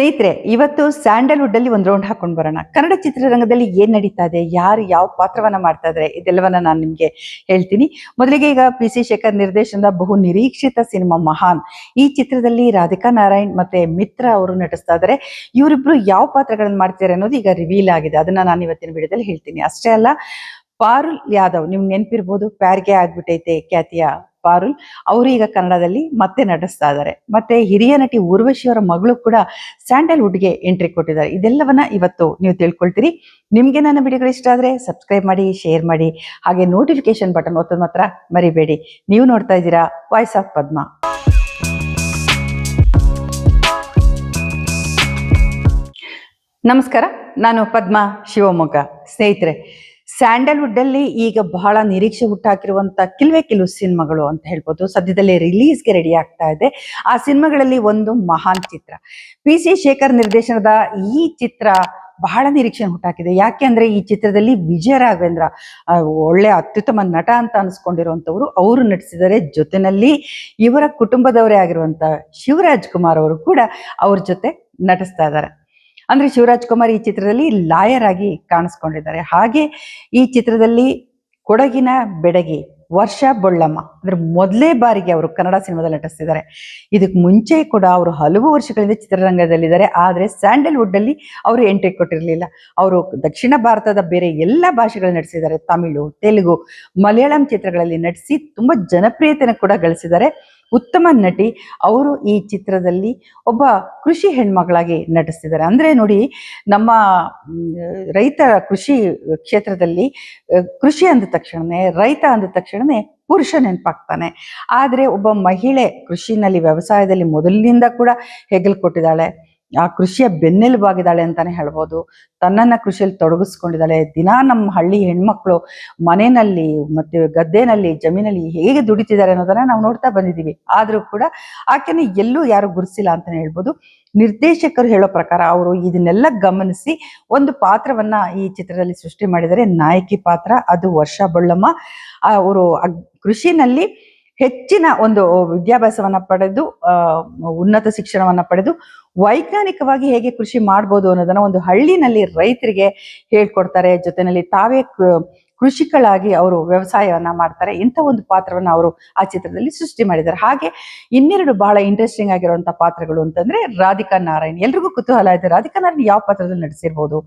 ಸ್ನೇಹಿತರೆ, ಇವತ್ತು ಸ್ಯಾಂಡಲ್ವುಡ್ ಅಲ್ಲಿ ಒಂದು ರೌಂಡ್ ಹಾಕೊಂಡು ಬರೋಣ. ಕನ್ನಡ ಚಿತ್ರರಂಗದಲ್ಲಿ ಏನ್ ನಡೀತಾ ಇದೆ, ಯಾರು ಯಾವ ಪಾತ್ರವನ್ನ ಮಾಡ್ತಾ ಇದ್ದಾರೆ, ಇದೆಲ್ಲವನ್ನ ನಾನು ನಿಮ್ಗೆ ಹೇಳ್ತೀನಿ. ಮೊದಲಿಗೆ ಈಗ ಪಿ.ಸಿ. ಶೇಖರ್ ನಿರ್ದೇಶನದ ಬಹು ನಿರೀಕ್ಷಿತ ಸಿನಿಮಾ ಮಹಾನ್. ಈ ಚಿತ್ರದಲ್ಲಿ ರಾಧಿಕಾ ನಾರಾಯಣ್ ಮತ್ತೆ ಮಿತ್ರ ಅವರು ನಟಿಸ್ತಾ ಇದ್ದಾರೆ. ಇವರಿಬ್ರು ಯಾವ ಪಾತ್ರಗಳನ್ನ ಮಾಡ್ತಾರೆ ಅನ್ನೋದು ಈಗ ರಿವೀಲ್ ಆಗಿದೆ. ಅದನ್ನ ನಾನು ಇವತ್ತಿನ ವಿಡಿಯೋದಲ್ಲಿ ಹೇಳ್ತೀನಿ. ಅಷ್ಟೇ ಅಲ್ಲ, ಪಾರುಲ್ ಯಾದವ್, ನಿಮ್ಗೆ ನೆನಪಿರ್ಬೋದು, ಪ್ಯಾರ್ಗೆ ಆಗ್ಬಿಟ್ಟೈತೆ ಖ್ಯಾತಿಯ ಪಾರುಲ್ ಅವರು ಈಗ ಕನ್ನಡದಲ್ಲಿ ಮತ್ತೆ ನಟಿಸ್ತಾ ಇದ್ದಾರೆ. ಮತ್ತೆ ಹಿರಿಯ ನಟಿ ಊರ್ವಶಿ ಅವರ ಮಗಳು ಕೂಡ ಸ್ಯಾಂಡಲ್ವುಡ್ಗೆ ಎಂಟ್ರಿ ಕೊಟ್ಟಿದ್ದಾರೆ. ಇದೆಲ್ಲವನ್ನ ಇವತ್ತು ನೀವು ತಿಳ್ಕೊಳ್ತೀರಿ. ನಿಮ್ಗೆ ನನ್ನ ವಿಡಿಯೋಗಳು ಇಷ್ಟ ಆದ್ರೆ ಸಬ್ಸ್ಕ್ರೈಬ್ ಮಾಡಿ, ಶೇರ್ ಮಾಡಿ, ಹಾಗೆ ನೋಟಿಫಿಕೇಶನ್ ಬಟನ್ ಒತ್ತೋದು ಮಾತ್ರ ಮರಿಬೇಡಿ. ನೀವು ನೋಡ್ತಾ ಇದ್ದೀರಾ ವಾಯ್ಸ್ ಆಫ್ ಪದ್ಮ. ನಮಸ್ಕಾರ, ನಾನು ಪದ್ಮ, ಶಿವಮೊಗ್ಗ. ಸ್ನೇಹಿತರೆ, ಸ್ಯಾಂಡಲ್ವುಡ್ ಅಲ್ಲಿ ಈಗ ಬಹಳ ನಿರೀಕ್ಷೆ ಹುಟ್ಟಾಕಿರುವಂತ ಕೆಲವು ಸಿನಿಮಾಗಳು ಅಂತ ಹೇಳ್ಬೋದು ಸದ್ಯದಲ್ಲೇ ರಿಲೀಸ್ಗೆ ರೆಡಿ ಆಗ್ತಾ ಇದೆ. ಆ ಸಿನಿಮಾಗಳಲ್ಲಿ ಒಂದು ಮಹಾನ್ ಚಿತ್ರ. ಪಿ.ಸಿ. ಶೇಖರ್ ನಿರ್ದೇಶನದ ಈ ಚಿತ್ರ ಬಹಳ ನಿರೀಕ್ಷೆ ಹುಟ್ಟಾಕಿದೆ. ಯಾಕೆ ಅಂದ್ರೆ ಈ ಚಿತ್ರದಲ್ಲಿ ವಿಜಯ ರಾಘವೇಂದ್ರ ಒಳ್ಳೆ ಅತ್ಯುತ್ತಮ ನಟ ಅಂತ ಅನ್ಸ್ಕೊಂಡಿರುವಂತವ್ರು ಅವರು ನಟಿಸಿದರೆ, ಜೊತೆನಲ್ಲಿ ಇವರ ಕುಟುಂಬದವರೇ ಆಗಿರುವಂತ ಶಿವರಾಜ್ ಕುಮಾರ್ ಅವರು ಕೂಡ ಅವ್ರ ಜೊತೆ ನಟಿಸ್ತಾ ಇದ್ದಾರೆ. ಅಂದ್ರೆ ಶಿವರಾಜ್ ಕುಮಾರ್ ಈ ಚಿತ್ರದಲ್ಲಿ ಲಾಯರ್ ಆಗಿ ಕಾಣಿಸ್ಕೊಂಡಿದ್ದಾರೆ. ಹಾಗೆ ಈ ಚಿತ್ರದಲ್ಲಿ ಕೊಡಗಿನ ಬೆಡಗಿ ವರ್ಷ ಬೊಳ್ಳಮ್ಮ ಅಂದ್ರೆ ಮೊದಲೇ ಬಾರಿಗೆ ಅವರು ಕನ್ನಡ ಸಿನಿಮಾದಲ್ಲಿ ನಟಿಸ್ತಿದ್ದಾರೆ. ಇದಕ್ಕೆ ಮುಂಚೆ ಕೂಡ ಅವರು ಹಲವು ವರ್ಷಗಳಿಂದ ಚಿತ್ರರಂಗದಲ್ಲಿದ್ದಾರೆ. ಆದ್ರೆ ಸ್ಯಾಂಡಲ್ವುಡ್ ಅಲ್ಲಿ ಅವರು ಎಂಟ್ರಿ ಕೊಟ್ಟಿರಲಿಲ್ಲ. ಅವರು ದಕ್ಷಿಣ ಭಾರತದ ಬೇರೆ ಎಲ್ಲ ಭಾಷೆಗಳು ನಟಿಸಿದ್ದಾರೆ. ತಮಿಳು, ತೆಲುಗು, ಮಲಯಾಳಂ ಚಿತ್ರಗಳಲ್ಲಿ ನಟಿಸಿ ತುಂಬಾ ಜನಪ್ರಿಯತೆಯನ್ನು ಕೂಡ ಗಳಿಸಿದ್ದಾರೆ. ಉತ್ತಮ ನಟಿ. ಅವರು ಈ ಚಿತ್ರದಲ್ಲಿ ಒಬ್ಬ ಕೃಷಿ ಹೆಣ್ಮಗಳಾಗಿ ನಟಿಸ್ತಿದ್ದಾರೆ. ಅಂದ್ರೆ ನೋಡಿ, ನಮ್ಮ ರೈತ ಕೃಷಿ ಕ್ಷೇತ್ರದಲ್ಲಿ ಕೃಷಿ ಅಂದ ತಕ್ಷಣನೇ, ರೈತ ಅಂದ ತಕ್ಷಣನೇ ಪುರುಷ ನೆನಪಾಗ್ತಾನೆ. ಆದ್ರೆ ಒಬ್ಬ ಮಹಿಳೆ ಕೃಷಿನಲ್ಲಿ, ವ್ಯವಸಾಯದಲ್ಲಿ ಮೊದಲಿನಿಂದ ಕೂಡ ಹೆಗಲು ಕೊಟ್ಟಿದ್ದಾಳೆ. ಆ ಕೃಷಿಯ ಬೆನ್ನೆಲುಬಾಗಿದ್ದಾಳೆ ಅಂತಾನೆ ಹೇಳ್ಬೋದು. ತನ್ನನ್ನ ಕೃಷಿಯಲ್ಲಿ ತೊಡಗಿಸ್ಕೊಂಡಿದ್ದಾಳೆ. ದಿನಾ ನಮ್ಮ ಹಳ್ಳಿ ಹೆಣ್ಮಕ್ಳು ಮನೆಯಲ್ಲಿ ಮತ್ತೆ ಗದ್ದೆನಲ್ಲಿ, ಜಮೀನಲ್ಲಿ ಹೇಗೆ ದುಡಿತಿದ್ದಾರೆ ಅನ್ನೋದನ್ನ ನಾವು ನೋಡ್ತಾ ಬಂದಿದ್ದೀವಿ. ಆದ್ರೂ ಕೂಡ ಆಕೆನ ಎಲ್ಲೂ ಯಾರು ಗುರುಸಿಲ್ಲ ಅಂತಾನೆ ಹೇಳ್ಬೋದು. ನಿರ್ದೇಶಕರು ಹೇಳೋ ಪ್ರಕಾರ ಅವರು ಇದನ್ನೆಲ್ಲ ಗಮನಿಸಿ ಒಂದು ಪಾತ್ರವನ್ನ ಈ ಚಿತ್ರದಲ್ಲಿ ಸೃಷ್ಟಿ ಮಾಡಿದ್ದಾರೆ. ನಾಯಕಿ ಪಾತ್ರ, ಅದು ವರ್ಷ ಬೊಳ್ಳಮ್ಮ. ಅವರು ಕೃಷಿನಲ್ಲಿ ಹೆಚ್ಚಿನ ಒಂದು ವಿದ್ಯಾಭ್ಯಾಸವನ್ನ ಪಡೆದು, ಉನ್ನತ ಶಿಕ್ಷಣವನ್ನ ಪಡೆದು ವೈಜ್ಞಾನಿಕವಾಗಿ ಹೇಗೆ ಕೃಷಿ ಮಾಡ್ಬೋದು ಅನ್ನೋದನ್ನ ಒಂದು ಹಳ್ಳಿನಲ್ಲಿ ರೈತರಿಗೆ ಹೇಳ್ಕೊಡ್ತಾರೆ. ಜೊತೆಯಲ್ಲಿ ತಾವೇ ಕೃಷಿಕಳಾಗಿ ಅವರು ವ್ಯವಸಾಯವನ್ನ ಮಾಡ್ತಾರೆ. ಇಂಥ ಒಂದು ಪಾತ್ರವನ್ನ ಅವರು ಆ ಚಿತ್ರದಲ್ಲಿ ಸೃಷ್ಟಿ ಮಾಡಿದ್ದಾರೆ. ಹಾಗೆ ಇನ್ನೆರಡು ಬಹಳ ಇಂಟ್ರೆಸ್ಟಿಂಗ್ ಆಗಿರುವಂತಹ ಪಾತ್ರಗಳು ಅಂತಂದ್ರೆ ರಾಧಿಕಾ ನಾರಾಯಣ್. ಎಲ್ರಿಗೂ ಕುತೂಹಲ ಇದೆ, ರಾಧಿಕಾ ನಾರಾಯಣ್ ಯಾವ ಪಾತ್ರದಲ್ಲಿ ನಟಿಸಿರ್ಬೋದು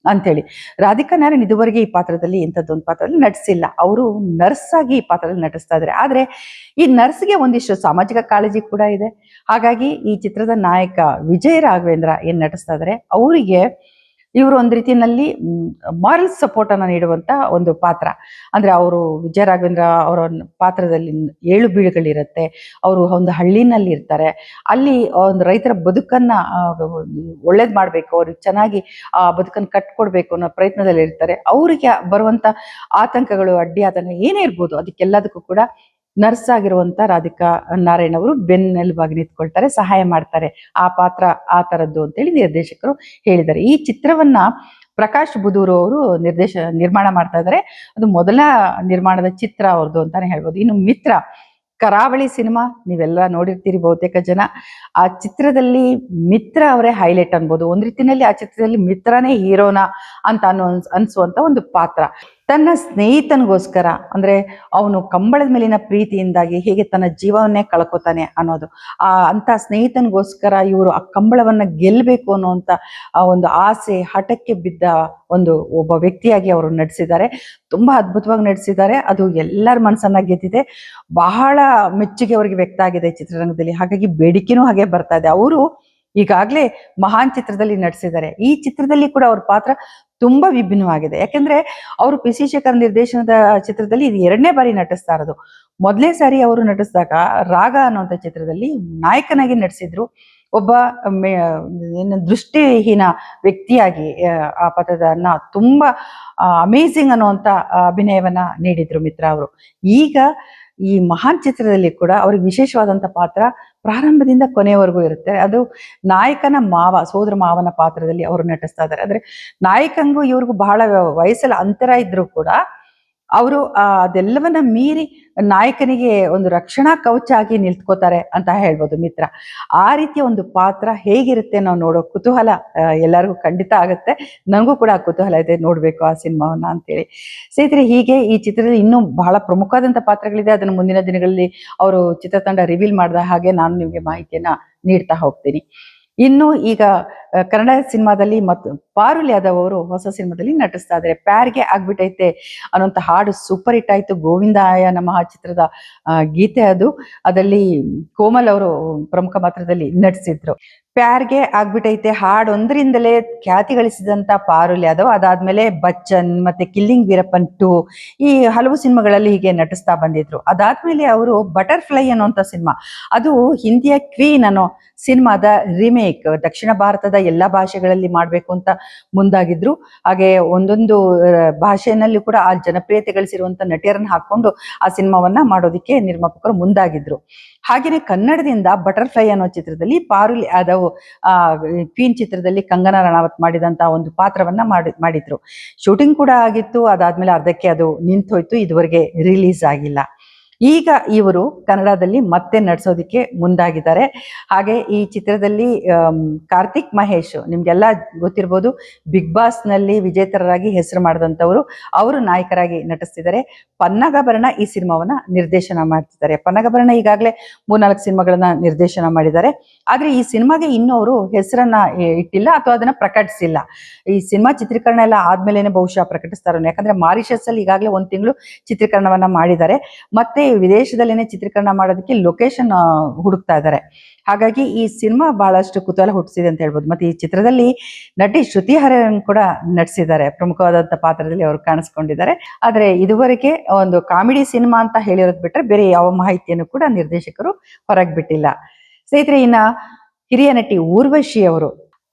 ಅಂತೇಳಿ. ರಾಧಿಕಾ ನಾರಾಯಣ್ ಇದುವರೆಗೆ ಈ ಪಾತ್ರದಲ್ಲಿ ಇಂಥದ್ದೊಂದು ಪಾತ್ರದಲ್ಲಿ ನಟಿಸಿಲ್ಲ. ಅವರು ನರ್ಸ್ ಆಗಿ ಈ ಪಾತ್ರದಲ್ಲಿ ನಟಿಸ್ತಾ ಇದ್ದಾರೆ. ಆದ್ರೆ ಈ ನರ್ಸ್ಗೆ ಒಂದಿಷ್ಟು ಸಾಮಾಜಿಕ ಕಾಳಜಿ ಕೂಡ ಇದೆ. ಹಾಗಾಗಿ ಈ ಚಿತ್ರದ ನಾಯಕ ವಿಜಯ ರಾಘವೇಂದ್ರ ಏನ್ ನಟಿಸ್ತಾ ಇದ್ದಾರೆ, ಅವರಿಗೆ ಇವರು ಒಂದ್ ರೀತಿಯಲ್ಲಿ ಮಾರಲ್ ಸಪೋರ್ಟ್ ಅನ್ನ ನೀಡುವಂತ ಒಂದು ಪಾತ್ರ. ಅಂದ್ರೆ ಅವರು ವಿಜಯ ರಾಘವೇಂದ್ರ ಅವರ ಪಾತ್ರದಲ್ಲಿ ಏಳು ಬೀಳುಗಳಿರುತ್ತೆ. ಅವರು ಒಂದು ಹಳ್ಳಿನಲ್ಲಿ ಇರ್ತಾರೆ. ಅಲ್ಲಿ ಒಂದು ರೈತರ ಬದುಕನ್ನ ಒಳ್ಳೇದ್ ಮಾಡ್ಬೇಕು, ಅವ್ರಿಗೆ ಚೆನ್ನಾಗಿ ಆ ಬದುಕನ್ನು ಕಟ್ಕೊಡ್ಬೇಕು ಅನ್ನೋ ಪ್ರಯತ್ನದಲ್ಲಿ ಇರ್ತಾರೆ. ಅವರಿಗೆ ಬರುವಂತ ಆತಂಕಗಳು, ಅಡ್ಡಿ ಆತಂಕ ಏನೇ ಇರ್ಬೋದು, ಅದಕ್ಕೆಲ್ಲದಕ್ಕೂ ಕೂಡ ನರ್ಸ್ ಆಗಿರುವಂತ ರಾಧಿಕಾ ನಾರಾಯಣ್ ಅವರು ಬೆನ್ನೆಲುಬಾಗಿ ನಿಂತ್ಕೊಳ್ತಾರೆ, ಸಹಾಯ ಮಾಡ್ತಾರೆ. ಆ ಪಾತ್ರ ಆ ತರದ್ದು ಅಂತೇಳಿ ನಿರ್ದೇಶಕರು ಹೇಳಿದ್ದಾರೆ. ಈ ಚಿತ್ರವನ್ನ ಪ್ರಕಾಶ್ ಬುದೂರು ಅವರು ನಿರ್ಮಾಣ ಮಾಡ್ತಾ ಇದ್ದಾರೆ. ಅದು ಮೊದಲ ನಿರ್ಮಾಣದ ಚಿತ್ರ ಅವ್ರದ್ದು ಅಂತಾನೆ ಹೇಳ್ಬೋದು. ಇನ್ನು ಮಿತ್ರ ಕರಾವಳಿ ಸಿನಿಮಾ ನೀವೆಲ್ಲ ನೋಡಿರ್ತೀರಿ ಬಹುತೇಕ ಜನ. ಆ ಚಿತ್ರದಲ್ಲಿ ಮಿತ್ರ ಅವರೇ ಹೈಲೈಟ್ ಅನ್ಬೋದು. ಒಂದ್ ರೀತಿಯಲ್ಲಿ ಆ ಚಿತ್ರದಲ್ಲಿ ಮಿತ್ರನೇ ಹೀರೋನಾ ಅಂತ ಅನ್ಸುವಂತ ಒಂದು ಪಾತ್ರ. ತನ್ನ ಸ್ನೇಹಿತನಿಗೋಸ್ಕರ, ಅಂದ್ರೆ ಅವನು ಕಂಬಳದ ಮೇಲಿನ ಪ್ರೀತಿಯಿಂದಾಗಿ ಹೇಗೆ ತನ್ನ ಜೀವವನ್ನೇ ಕಳ್ಕೊತಾನೆ ಅನ್ನೋದು, ಅಂತ ಸ್ನೇಹಿತನಿಗೋಸ್ಕರ ಇವರು ಆ ಕಂಬಳವನ್ನ ಗೆಲ್ಬೇಕು ಅನ್ನುವಂತ ಒಂದು ಆಸೆ, ಹಠಕ್ಕೆ ಬಿದ್ದ ಒಬ್ಬ ವ್ಯಕ್ತಿಯಾಗಿ ಅವರು ನಟಿಸಿದ್ದಾರೆ. ತುಂಬಾ ಅದ್ಭುತವಾಗಿ ನಟಿಸಿದ್ದಾರೆ. ಅದು ಎಲ್ಲರ ಮನಸ್ಸನ್ನ ಗೆದ್ದಿದೆ. ಬಹಳ ಮೆಚ್ಚುಗೆ ಅವರಿಗೆ ವ್ಯಕ್ತ ಆಗಿದೆ ಚಿತ್ರರಂಗದಲ್ಲಿ. ಹಾಗಾಗಿ ಬೇಡಿಕೆನೂ ಹಾಗೆ ಬರ್ತಾ ಇದೆ. ಅವರು ಈಗಾಗ್ಲೇ ಮಹಾನ್ ಚಿತ್ರದಲ್ಲಿ ನಟಿಸಿದ್ದಾರೆ. ಈ ಚಿತ್ರದಲ್ಲಿ ಕೂಡ ಅವ್ರ ಪಾತ್ರ ತುಂಬಾ ವಿಭಿನ್ನವಾಗಿದೆ. ಯಾಕಂದ್ರೆ ಅವರು ಪಿ.ಸಿ. ಶೇಖರ್ ನಿರ್ದೇಶನದ ಚಿತ್ರದಲ್ಲಿ ಇದು 2ನೇ ಬಾರಿ ನಟಿಸ್ತಾ ಇರೋದು. ಮೊದಲನೇ ಸಾರಿ ಅವರು ನಟಿಸಿದಾಗ ರಾಗ ಅನ್ನುವಂಥ ಚಿತ್ರದಲ್ಲಿ ನಾಯಕನಾಗಿ ನಟಿಸಿದ್ರು. ಒಬ್ಬ ದೃಷ್ಟಿಹೀನ ವ್ಯಕ್ತಿಯಾಗಿ ಆ ಪಾತ್ರದನ್ನ ತುಂಬಾ ಅಮೇಝಿಂಗ್ ಅನ್ನುವಂತ ಅಭಿನಯವನ್ನ ನೀಡಿದ್ರು ಮಿತ್ರ ಅವರು. ಈಗ ಈ ಮಹಾನ್ ಚಿತ್ರದಲ್ಲಿ ಕೂಡ ಅವ್ರಿಗೆ ವಿಶೇಷವಾದಂತ ಪಾತ್ರ ಪ್ರಾರಂಭದಿಂದ ಕೊನೆಯವರೆಗೂ ಇರುತ್ತೆ. ಅದು ನಾಯಕನ ಸೋದರ ಮಾವನ ಪಾತ್ರದಲ್ಲಿ ಅವರು ನಟಿಸ್ತಾ ಇದ್ದಾರೆ. ಅಂದ್ರೆ ನಾಯಕಂಗೂ ಇವ್ರಿಗೂ ಬಹಳ ವಯಸ್ಸಲ್ಲಿ ಅಂತರ ಇದ್ರು ಕೂಡ ಅವರು ಅದೆಲ್ಲವನ್ನ ಮೀರಿ ನಾಯಕನಿಗೆ ಒಂದು ರಕ್ಷಣಾ ಕವಚ ಆಗಿ ನಿಂತ್ಕೋತಾರೆ ಅಂತ ಹೇಳ್ಬೋದು ಮಿತ್ರ. ಆ ರೀತಿಯ ಒಂದು ಪಾತ್ರ ಹೇಗಿರುತ್ತೆ ನಾವು ನೋಡೋ ಕುತೂಹಲ ಎಲ್ಲರಿಗೂ ಖಂಡಿತ ಆಗುತ್ತೆ. ನನಗೂ ಕೂಡ ಕುತೂಹಲ ಇದೆ ನೋಡ್ಬೇಕು ಆ ಸಿನಿಮಾವನ್ನ ಅಂತೇಳಿ. ಸ್ನೇಹಿತರೆ, ಹೀಗೆ ಈ ಚಿತ್ರದಲ್ಲಿ ಇನ್ನೂ ಬಹಳ ಪ್ರಮುಖವಾದಂಥ ಪಾತ್ರಗಳಿದೆ. ಅದನ್ನು ಮುಂದಿನ ದಿನಗಳಲ್ಲಿ ಅವರು ಚಿತ್ರತಂಡ ರಿವೀಲ್ ಮಾಡಿದ ಹಾಗೆ ನಾನು ನಿಮಗೆ ಮಾಹಿತಿಯನ್ನ ನೀಡ್ತಾ ಹೋಗ್ತೀನಿ. ಇನ್ನು ಈಗ ಕನ್ನಡ ಸಿನಿಮಾದಲ್ಲಿ ಮತ್ತು ಪಾರುಲ್ ಯಾದವ್ ಅವರು ಹೊಸ ಸಿನಿಮಾದಲ್ಲಿ ನಟಿಸ್ತಾ ಇದ್ದಾರೆ. ಪ್ಯಾರ್ಗೆ ಆಗ್ಬಿಟ್ಟೈತೆ ಅನ್ನುವಂಥ ಹಾಡು ಸೂಪರ್ ಹಿಟ್ ಆಯ್ತು. ಗೋವಿಂದಾಯ ನಮಃ ಚಿತ್ರದ ಗೀತೆ ಅದು. ಅದರಲ್ಲಿ ಕೋಮಲ್ ಅವರು ಪ್ರಮುಖ ಪಾತ್ರದಲ್ಲಿ ನಟಿಸಿದ್ರು. ಪ್ಯಾರ್ಗೆ ಆಗ್ಬಿಟ್ಟೈತೆ ಹಾಡೊಂದರಿಂದಲೇ ಖ್ಯಾತಿ ಗಳಿಸಿದಂತ ಪಾರುಲ್ ಯಾದವ್ ಅದಾದ್ಮೇಲೆ ಬಚ್ಚನ್ ಮತ್ತೆ ಕಿಲ್ಲಿಂಗ್ ವೀರಪ್ಪನ್ 2 ಈ ಹಲವು ಸಿನಿಮಾಗಳಲ್ಲಿ ಹೀಗೆ ನಟಿಸ್ತಾ ಬಂದಿದ್ರು. ಅದಾದ್ಮೇಲೆ ಅವರು ಬಟರ್ಫ್ಲೈ ಅನ್ನುವಂಥ ಸಿನಿಮಾ, ಅದು ಹಿಂದಿಯ ಕ್ವೀನ್ ಅನ್ನೋ ಸಿನಿಮಾದ ರಿಮೇಕ್ ದಕ್ಷಿಣ ಭಾರತದ ಎಲ್ಲಾ ಭಾಷೆಗಳಲ್ಲಿ ಮಾಡ್ಬೇಕು ಅಂತ ಮುಂದಾಗಿದ್ರು. ಹಾಗೆ ಒಂದೊಂದು ಭಾಷೆಯಲ್ಲಿ ಕೂಡ ಆ ಜನಪ್ರಿಯತೆ ಗಳಿಸಿರುವಂತ ನಟಿಯರನ್ನ ಹಾಕೊಂಡು ಆ ಸಿನಿಮಾವನ್ನ ಮಾಡೋದಿಕ್ಕೆ ನಿರ್ಮಾಪಕರು ಮುಂದಾಗಿದ್ರು. ಹಾಗೇನೆ ಕನ್ನಡದಿಂದ ಬಟರ್ಫ್ಲೈ ಅನ್ನೋ ಚಿತ್ರದಲ್ಲಿ ಪಾರುಲ್ ಯಾದವ್ ಕ್ವೀನ್ ಚಿತ್ರದಲ್ಲಿ ಕಂಗನಾ ರಣಾವತ್ ಮಾಡಿದಂತ ಒಂದು ಪಾತ್ರವನ್ನ ಮಾಡಿದ್ರು. ಶೂಟಿಂಗ್ ಕೂಡ ಆಗಿತ್ತು. ಅದಾದ್ಮೇಲೆ ಅರ್ಧಕ್ಕೆ ಅದು ನಿಂತೋಯ್ತು, ಇದುವರೆಗೆ ರಿಲೀಸ್ ಆಗಿಲ್ಲ. ಈಗ ಇವರು ಕನ್ನಡದಲ್ಲಿ ಮತ್ತೆ ನಡ್ಸೋದಿಕ್ಕೆ ಮುಂದಾಗಿದ್ದಾರೆ. ಹಾಗೆ ಈ ಚಿತ್ರದಲ್ಲಿ ಕಾರ್ತಿಕ್ ಮಹೇಶ್ ನಿಮ್ಗೆಲ್ಲ ಗೊತ್ತಿರ್ಬೋದು, ಬಿಗ್ ಬಾಸ್ ನಲ್ಲಿ ವಿಜೇತರಾಗಿ ಹೆಸರು ಮಾಡಿದಂಥವ್ರು, ಅವರು ನಾಯಕರಾಗಿ ನಟಿಸ್ತಿದ್ದಾರೆ. ಪನ್ನಗಭರಣ ಈ ಸಿನಿಮಾವನ್ನ ನಿರ್ದೇಶನ ಮಾಡ್ತಿದ್ದಾರೆ. ಪನ್ನಗಭರಣ ಈಗಾಗಲೇ 3-4 ಸಿನಿಮಾಗಳನ್ನ ನಿರ್ದೇಶನ ಮಾಡಿದ್ದಾರೆ. ಆದ್ರೆ ಈ ಸಿನಿಮಾಗೆ ಇನ್ನೂ ಅವರು ಹೆಸರನ್ನ ಇಟ್ಟಿಲ್ಲ ಅಥವಾ ಅದನ್ನ ಪ್ರಕಟಿಸಿಲ್ಲ. ಈ ಸಿನಿಮಾ ಚಿತ್ರೀಕರಣ ಎಲ್ಲ ಆದ್ಮೇಲೆನೆ ಬಹುಶಃ ಪ್ರಕಟಿಸ್ತಾರ. ಯಾಕಂದ್ರೆ ಮಾರಿಷಸ್ ಅಲ್ಲಿ ಈಗಾಗಲೇ 1 ತಿಂಗಳು ಚಿತ್ರೀಕರಣವನ್ನ ಮಾಡಿದ್ದಾರೆ. ಮತ್ತೆ ವಿದೇಶದಲ್ಲೇನೆ ಚಿತ್ರೀಕರಣ ಮಾಡೋದಕ್ಕೆ ಲೊಕೇಶನ್ ಹುಡುಕ್ತಾ ಇದ್ದಾರೆ. ಹಾಗಾಗಿ ಈ ಸಿನಿಮಾ ಬಹಳಷ್ಟು ಕುತೂಹಲ ಹುಟ್ಟಿಸಿದೆ ಅಂತ ಹೇಳ್ಬೋದು. ಮತ್ತೆ ಈ ಚಿತ್ರದಲ್ಲಿ ನಟಿ ಶ್ರುತಿ ಹರಿಹರನ್ ಕೂಡ ನಟಿಸಿದ್ದಾರೆ. ಪ್ರಮುಖವಾದಂತ ಪಾತ್ರದಲ್ಲಿ ಅವರು ಕಾಣಿಸ್ಕೊಂಡಿದ್ದಾರೆ. ಆದ್ರೆ ಇದುವರೆಗೆ ಒಂದು ಕಾಮಿಡಿ ಸಿನಿಮಾ ಅಂತ ಹೇಳಿರೋದ್ ಬಿಟ್ರೆ ಬೇರೆ ಯಾವ ಮಾಹಿತಿಯನ್ನು ಕೂಡ ನಿರ್ದೇಶಕರು ಹೊರಗೆ ಬಿಟ್ಟಿಲ್ಲ. ಸ್ನೇಹಿತರೆ, ಇನ್ನ ಹಿರಿಯ ನಟಿ ಊರ್ವಶಿ ಅವರು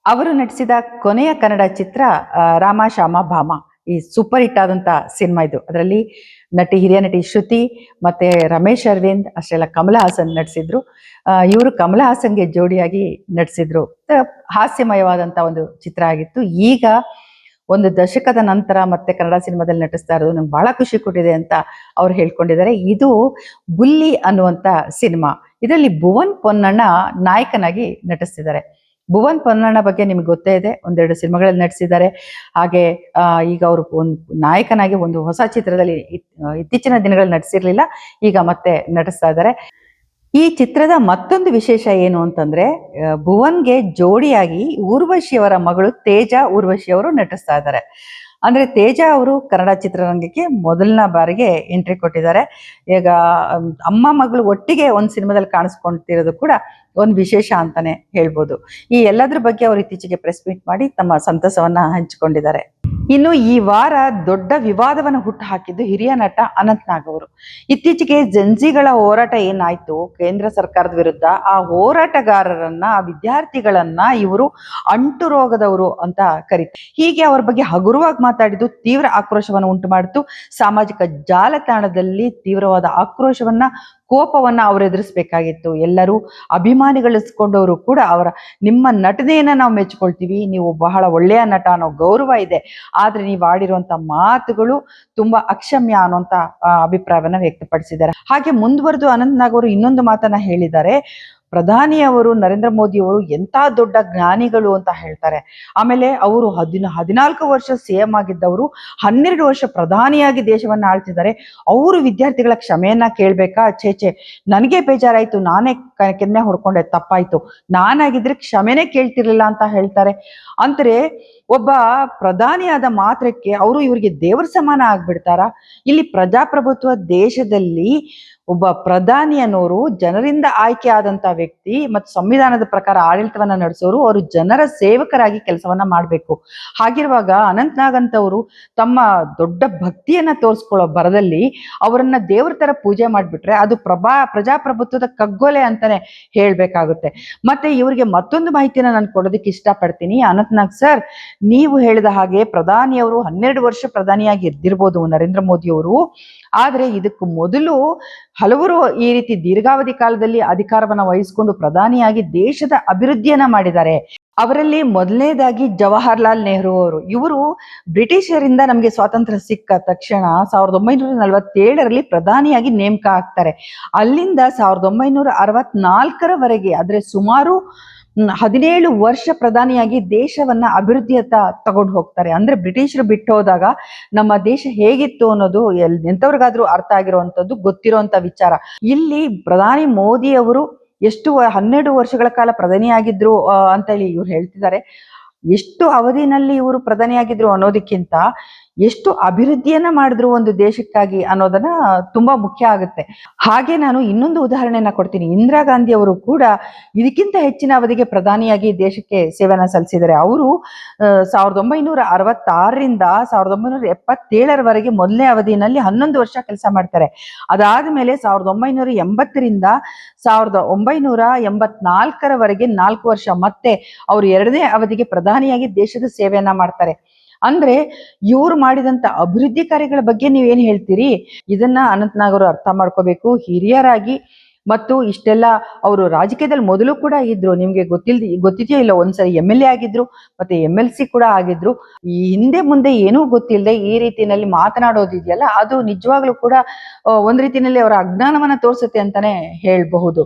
ನಟಿಸಿದ ಕೊನೆಯ ಕನ್ನಡ ಚಿತ್ರ ರಾಮ ಶ್ಯಾಮ ಭಾಮ. ಈ ಸೂಪರ್ ಹಿಟ್ ಆದಂತ ಸಿನಿಮಾ ಇದು. ಅದರಲ್ಲಿ ಹಿರಿಯ ನಟಿ ಶ್ರುತಿ ಮತ್ತೆ ರಮೇಶ್ ಅರವಿಂದ್, ಅಷ್ಟೆಲ್ಲ ಕಮಲ ಹಾಸನ್ ನಟಿಸಿದ್ರು. ಇವರು ಕಮಲ ಹಾಸನ್ಗೆ ಜೋಡಿಯಾಗಿ ನಟಿಸಿದ್ರು. ಹಾಸ್ಯಮಯವಾದಂತ ಒಂದು ಚಿತ್ರ ಆಗಿತ್ತು. ಈಗ 1 ದಶಕದ ನಂತರ ಮತ್ತೆ ಕನ್ನಡ ಸಿನಿಮಾದಲ್ಲಿ ನಟಿಸ್ತಾ ಇರೋದು ನಂಗೆ ಬಹಳ ಖುಷಿ ಕೊಟ್ಟಿದೆ ಅಂತ ಅವ್ರು ಹೇಳ್ಕೊಂಡಿದ್ದಾರೆ. ಇದು ಬುಲ್ಲಿ ಅನ್ನುವಂತ ಸಿನಿಮಾ. ಇದರಲ್ಲಿ ಭುವನ್ ಪೊನ್ನಣ್ಣ ನಾಯಕನಾಗಿ ನಟಿಸ್ತಿದ್ದಾರೆ. ಭುವನ್ ಪೊನ್ನಣ್ಣ ಬಗ್ಗೆ ನಿಮ್ಗೆ ಗೊತ್ತೇ ಇದೆ, 1-2 ಸಿನಿಮಾಗಳಲ್ಲಿ ನಟಿಸಿದ್ದಾರೆ. ಹಾಗೆ ಈಗ ಅವರು ಒಂದು ನಾಯಕನಾಗಿ ಒಂದು ಹೊಸ ಚಿತ್ರದಲ್ಲಿ ಇತ್ತೀಚಿನ ದಿನಗಳಲ್ಲಿ ನಟಿಸಿರ್ಲಿಲ್ಲ, ಈಗ ಮತ್ತೆ ನಟಿಸ್ತಾ ಇದ್ದಾರೆ. ಈ ಚಿತ್ರದ ಮತ್ತೊಂದು ವಿಶೇಷ ಏನು ಅಂತಂದ್ರೆ, ಭುವನ್ಗೆ ಜೋಡಿಯಾಗಿ ಊರ್ವಶಿಯವರ ಮಗಳು ತೇಜ ಊರ್ವಶಿ ಅವರು ನಟಿಸ್ತಾ ಇದ್ದಾರೆ. ಅಂದ್ರೆ ತೇಜ ಅವರು ಕನ್ನಡ ಚಿತ್ರರಂಗಕ್ಕೆ ಮೊದಲನೇ ಬಾರಿಗೆ ಎಂಟ್ರಿ ಕೊಟ್ಟಿದ್ದಾರೆ. ಈಗ ಅಮ್ಮ ಮಗಳು ಒಟ್ಟಿಗೆ ಒಂದು ಸಿನಿಮಾದಲ್ಲಿ ಕಾಣಿಸ್ಕೊಳ್ತಿರೋದು ಕೂಡ ಒಂದು ವಿಶೇಷ ಅಂತಾನೆ ಹೇಳ್ಬೋದು. ಈ ಎಲ್ಲದ್ರ ಬಗ್ಗೆ ಅವರು ಇತ್ತೀಚೆಗೆ ಪ್ರೆಸ್ ಮೀಟ್ ಮಾಡಿ ತಮ್ಮ ಸಂತಸವನ್ನ ಹಂಚಿಕೊಂಡಿದ್ದಾರೆ. ಇನ್ನು ಈ ವಾರ ದೊಡ್ಡ ವಿವಾದವನ್ನು ಹುಟ್ಟು ಹಾಕಿದ್ದು ಹಿರಿಯ ನಟ ಅನಂತ್ ನಾಗ್ ಅವರು. ಇತ್ತೀಚೆಗೆ ಜೆನ್ಸಿಗಳ ಹೋರಾಟ ಏನಾಯ್ತು ಕೇಂದ್ರ ಸರ್ಕಾರದ ವಿರುದ್ಧ, ಆ ಹೋರಾಟಗಾರರನ್ನ ಆ ವಿದ್ಯಾರ್ಥಿಗಳನ್ನ ಇವರು ಅಂಟು ರೋಗದವರು ಅಂತ ಕರೀತಾರೆ. ಹೀಗೆ ಅವ್ರ ಬಗ್ಗೆ ಹಗುರವಾಗಿ ಮಾತಾಡಿದ್ದು ತೀವ್ರ ಆಕ್ರೋಶವನ್ನು ಉಂಟು ಮಾಡಿತು. ಸಾಮಾಜಿಕ ಜಾಲತಾಣದಲ್ಲಿ ತೀವ್ರವಾದ ಆಕ್ರೋಶವನ್ನ ಕೋಪವನ್ನ ಅವ್ರು ಎದುರಿಸ್ಬೇಕಾಗಿತ್ತು. ಎಲ್ಲರೂ ಅಭಿಮಾನಿಗಳಿಸ್ಕೊಂಡವರು ಕೂಡ ನಿಮ್ಮ ನಟನೆಯನ್ನ ನಾವು ಮೆಚ್ಕೊಳ್ತೀವಿ, ನೀವು ಬಹಳ ಒಳ್ಳೆಯ ನಟ ಅನ್ನೋ ಗೌರವ ಇದೆ, ಆದ್ರೆ ನೀವು ಆಡಿರುವಂತ ಮಾತುಗಳು ತುಂಬಾ ಅಕ್ಷಮ್ಯ ಅನ್ನೋಂತ ಅಭಿಪ್ರಾಯವನ್ನ ವ್ಯಕ್ತಪಡಿಸಿದ್ದಾರೆ. ಹಾಗೆ ಮುಂದುವರೆದು ಅನಂತ್ ನಾಗ್ ಅವರು ಇನ್ನೊಂದು ಮಾತನ್ನ ಹೇಳಿದ್ದಾರೆ. ಪ್ರಧಾನಿಯವರು ನರೇಂದ್ರ ಮೋದಿ ಅವರು ಎಂತ ದೊಡ್ಡ ಜ್ಞಾನಿಗಳು ಅಂತ ಹೇಳ್ತಾರೆ. ಆಮೇಲೆ ಅವರು 14 ವರ್ಷ ಸಿಎಂ ಆಗಿದ್ದವರು 12 ವರ್ಷ ಪ್ರಧಾನಿಯಾಗಿ ದೇಶವನ್ನ ಆಳ್ತಿದ್ದಾರೆ. ಅವರು ವಿದ್ಯಾರ್ಥಿಗಳ ಕ್ಷಮೆಯನ್ನ ಕೇಳ್ಬೇಕಾ? ಛೇ, ನನಗೆ ಬೇಜಾರಾಯ್ತು, ನಾನೇ ಕೆನ್ನೆ ಹೊಡ್ಕೊಂಡೆ, ತಪ್ಪಾಯ್ತು, ನಾನಾಗಿದ್ರೆ ಕ್ಷಮೆನೇ ಕೇಳ್ತಿರ್ಲಿಲ್ಲ ಅಂತ ಹೇಳ್ತಾರೆ. ಅಂದ್ರೆ ಒಬ್ಬ ಪ್ರಧಾನಿಯಾದ ಮಾತ್ರಕ್ಕೆ ಅವರು ಇವರಿಗೆ ದೇವರ ಸಮಾನ ಆಗ್ಬಿಡ್ತಾರ? ಇಲ್ಲಿ ಪ್ರಜಾಪ್ರಭುತ್ವ ದೇಶದಲ್ಲಿ ಒಬ್ಬ ಪ್ರಧಾನಿ ಅನ್ನೋರು ಜನರಿಂದ ಆಯ್ಕೆ ಆದಂತ ವ್ಯಕ್ತಿ ಮತ್ತು ಸಂವಿಧಾನದ ಪ್ರಕಾರ ಆಡಳಿತವನ್ನ ನಡೆಸೋರು, ಅವರು ಜನರ ಸೇವಕರಾಗಿ ಕೆಲಸವನ್ನ ಮಾಡ್ಬೇಕು. ಹಾಗಿರುವಾಗ ಅನಂತ್ ನಾಗ್ ಅಂತವರು ತಮ್ಮ ದೊಡ್ಡ ಭಕ್ತಿಯನ್ನ ತೋರಿಸ್ಕೊಳ್ಳೋ ಬರದಲ್ಲಿ ಅವರನ್ನ ದೇವ್ರ ತರ ಪೂಜೆ ಮಾಡ್ಬಿಟ್ರೆ ಅದು ಪ್ರಜಾಪ್ರಭುತ್ವದ ಕಗ್ಗೊಲೆ ಅಂತಾನೆ ಹೇಳ್ಬೇಕಾಗುತ್ತೆ. ಮತ್ತೆ ಇವರಿಗೆ ಮತ್ತೊಂದು ಮಾಹಿತಿಯನ್ನ ನಾನು ಕೊಡೋದಕ್ಕೆ ಇಷ್ಟಪಡ್ತೀನಿ. ಅನಂತ್ ನಾಗ್ ಸರ್, ನೀವು ಹೇಳಿದ ಹಾಗೆ ಪ್ರಧಾನಿಯವರು 12 ವರ್ಷ ಪ್ರಧಾನಿಯಾಗಿ ಇದ್ದಿರ್ಬೋದು ನರೇಂದ್ರ ಮೋದಿ ಅವರು, ಆದ್ರೆ ಇದಕ್ಕೂ ಮೊದಲು ಹಲವರು ಈ ರೀತಿ ದೀರ್ಘಾವಧಿ ಕಾಲದಲ್ಲಿ ಅಧಿಕಾರವನ್ನ ವಹಿಸಿಕೊಂಡು ಪ್ರಧಾನಿಯಾಗಿ ದೇಶದ ಅಭಿವೃದ್ಧಿಯನ್ನ ಮಾಡಿದ್ದಾರೆ. ಅವರಲ್ಲಿ ಮೊದಲನೇದಾಗಿ ಜವಾಹರ್ಲಾಲ್ ನೆಹರು ಅವರು. ಇವರು ಬ್ರಿಟಿಷರಿಂದ ನಮಗೆ ಸ್ವಾತಂತ್ರ್ಯ ಸಿಕ್ಕ ತಕ್ಷಣ 1947ರಲ್ಲಿ ಪ್ರಧಾನಿಯಾಗಿ ನೇಮಕ ಆಗ್ತಾರೆ. ಅಲ್ಲಿಂದ 1964ರವರೆಗೆ ಅಂದ್ರೆ ಸುಮಾರು 17 ವರ್ಷ ಪ್ರಧಾನಿಯಾಗಿ ದೇಶವನ್ನ ಅಭಿವೃದ್ಧಿಯತ್ತ ತಗೊಂಡು ಹೋಗ್ತಾರೆ. ಅಂದ್ರೆ ಬ್ರಿಟಿಷರು ಬಿಟ್ಟು ಹೋದಾಗ ನಮ್ಮ ದೇಶ ಹೇಗಿತ್ತು ಅನ್ನೋದು ಎಂತವ್ರಿಗಾದ್ರೂ ಅರ್ಥ ಆಗಿರುವಂತದ್ದು ಗೊತ್ತಿರುವಂತ ವಿಚಾರ. ಇಲ್ಲಿ ಪ್ರಧಾನಿ ಮೋದಿ ಅವರು ಎಷ್ಟು 12 ವರ್ಷಗಳ ಕಾಲ ಪ್ರಧಾನಿಯಾಗಿದ್ರು ಅಂತ ಹೇಳಿ ಇವ್ರು ಹೇಳ್ತಿದ್ದಾರೆ. ಎಷ್ಟು ಅವಧಿನಲ್ಲಿ ಇವರು ಪ್ರಧಾನಿಯಾಗಿದ್ರು ಅನ್ನೋದಕ್ಕಿಂತ ಎಷ್ಟು ಅಭಿವೃದ್ಧಿಯನ್ನ ಮಾಡಿದ್ರು ಒಂದು ದೇಶಕ್ಕಾಗಿ ಅನ್ನೋದನ್ನ ತುಂಬಾ ಮುಖ್ಯ ಆಗುತ್ತೆ. ಹಾಗೆ ನಾನು ಇನ್ನೊಂದು ಉದಾಹರಣೆಯನ್ನ ಕೊಡ್ತೀನಿ. ಇಂದಿರಾ ಗಾಂಧಿ ಅವರು ಕೂಡ ಇದಕ್ಕಿಂತ ಹೆಚ್ಚಿನ ಅವಧಿಗೆ ಪ್ರಧಾನಿಯಾಗಿ ದೇಶಕ್ಕೆ ಸೇವೆಯನ್ನ ಸಲ್ಲಿಸಿದ್ದಾರೆ. ಅವರು 1966ರಿಂದ 1977ರವರೆಗೆ ಮೊದಲನೇ ಅವಧಿನಲ್ಲಿ 11 ವರ್ಷ ಕೆಲಸ ಮಾಡ್ತಾರೆ. ಅದಾದ್ಮೇಲೆ 1980ರಿಂದ 1984ರವರೆಗೆ 4 ವರ್ಷ ಮತ್ತೆ ಅವರು ಎರಡನೇ ಅವಧಿಗೆ ಪ್ರಧಾನಿಯಾಗಿ ದೇಶದ ಸೇವೆಯನ್ನ ಮಾಡ್ತಾರೆ. ಅಂದ್ರೆ ಇವ್ರು ಮಾಡಿದಂತ ಅಭಿವೃದ್ಧಿ ಕಾರ್ಯಗಳ ಬಗ್ಗೆ ನೀವೇನ್ ಹೇಳ್ತೀರಿ? ಇದನ್ನ ಅನಂತನಾಗ್ ಅವರು ಅರ್ಥ ಮಾಡ್ಕೋಬೇಕು. ಹಿರಿಯರಾಗಿ ಮತ್ತು ಇಷ್ಟೆಲ್ಲ ಅವರು ರಾಜಕೀಯದಲ್ಲಿ ಮೊದಲು ಕೂಡ ಇದ್ರು, ನಿಮ್ಗೆ ಗೊತ್ತಿದೆಯೋ ಇಲ್ಲ, ಒಂದ್ಸರಿ MLA ಆಗಿದ್ರು, ಮತ್ತೆ MLC ಕೂಡ ಆಗಿದ್ರು. ಈ ಹಿಂದೆ ಮುಂದೆ ಏನೂ ಗೊತ್ತಿಲ್ಲದೆ ಈ ರೀತಿಯಲ್ಲಿ ಮಾತನಾಡೋದಿದೆಯಲ್ಲ, ಅದು ನಿಜವಾಗ್ಲೂ ಕೂಡ ಒಂದ್ ರೀತಿಯಲ್ಲಿ ಅವರ ಅಜ್ಞಾನವನ್ನ ತೋರಿಸುತ್ತೆ ಅಂತಾನೆ ಹೇಳ್ಬಹುದು.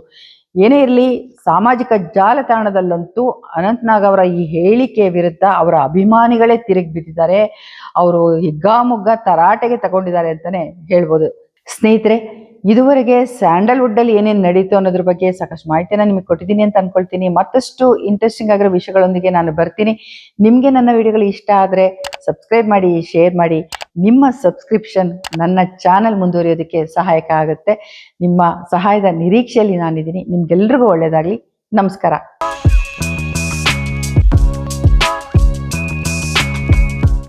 ಏನೇ ಇರಲಿ, ಸಾಮಾಜಿಕ ಜಾಲತಾಣದಲ್ಲಂತೂ ಅನಂತನಾಗ್ ಅವರ ಈ ಹೇಳಿಕೆ ವಿರುದ್ಧ ಅವರ ಅಭಿಮಾನಿಗಳೇ ತಿರುಗಿ ಬಿದ್ದಿದ್ದಾರೆ. ಅವರು ಹಿಗ್ಗಾಮುಗ್ಗ ತರಾಟೆಗೆ ತಗೊಂಡಿದ್ದಾರೆ ಅಂತಾನೆ ಹೇಳ್ಬೋದು. ಸ್ನೇಹಿತರೆ, ಇದುವರೆಗೆ ಸ್ಯಾಂಡಲ್ವುಡ್ ಅಲ್ಲಿ ಏನೇನು ನಡೀತು ಅನ್ನೋದ್ರ ಬಗ್ಗೆ ಸಾಕಷ್ಟು ಮಾಹಿತಿನ ನಿಮಗೆ ಕೊಟ್ಟಿದ್ದೀನಿ ಅಂತ ಅನ್ಕೊಳ್ತೀನಿ. ಮತ್ತಷ್ಟು ಇಂಟ್ರೆಸ್ಟಿಂಗ್ ಆಗಿರೋ ವಿಷಯಗಳೊಂದಿಗೆ ನಾನು ಬರ್ತೀನಿ. ನಿಮ್ಗೆ ನನ್ನ ವಿಡಿಯೋಗಳು ಇಷ್ಟ ಆದ್ರೆ ಸಬ್ಸ್ಕ್ರೈಬ್ ಮಾಡಿ, ಶೇರ್ ಮಾಡಿ. ನಿಮ್ಮ ಸಬ್ಸ್ಕ್ರಿಪ್ಷನ್ ನನ್ನ ಚಾನಲ್ ಮುಂದುವರಿಯೋದಕ್ಕೆ ಸಹಾಯಕ ಆಗುತ್ತೆ. ನಿಮ್ಮ ಸಹಾಯದ ನಿರೀಕ್ಷೆಯಲ್ಲಿ ನಾನಿದ್ದೀನಿ. ನಿಮ್ಗೆಲ್ರಿಗೂ ಒಳ್ಳೇದಾಗ್ಲಿ. ನಮಸ್ಕಾರ.